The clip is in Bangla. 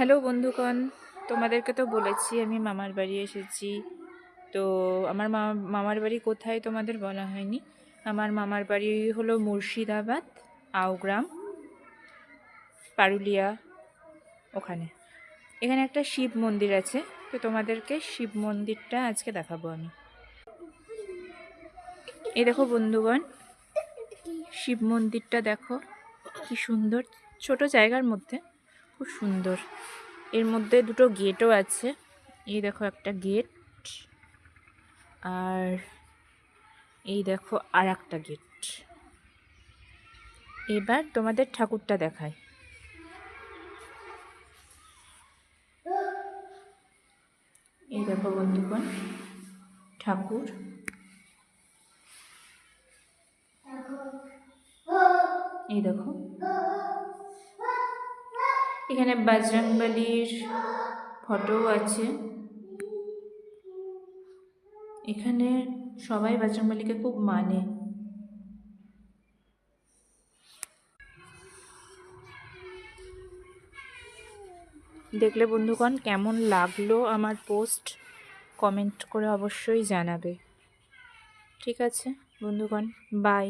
হ্যালো বন্ধুগণ, তোমাদেরকে তো বলেছি আমি মামার বাড়ি এসেছি। তো আমার মামার বাড়ি কোথায় তোমাদের বলা হয়নি। আমার মামার বাড়ি হলো মুর্শিদাবাদ, আওগ্রাম, পারুলিয়া, ওখানে। এখানে একটা শিব মন্দির আছে, তো তোমাদেরকে শিব মন্দিরটা আজকে দেখাবো আমি। এই দেখো বন্ধুগণ, শিব মন্দিরটা দেখো কি সুন্দর, ছোট জায়গার মধ্যে খুব সুন্দর। এর মধ্যে দুটো গেটও আছে। এই দেখো একটা গেট, আর এই দেখো আর একটা গেট। এবার তোমাদের ঠাকুরটা দেখায়। এই দেখো বন্ধুগণ ঠাকুর। এই দেখো এখানে বজরংবলীর ফটো আছে। এখানে সবাই বজরংবলীকে খুব মানে। দেখলে বন্ধুগণ কেমন লাগলো আমার পোস্ট, কমেন্ট করে অবশ্যই জানাবে। ঠিক আছে বন্ধুগণ, বাই।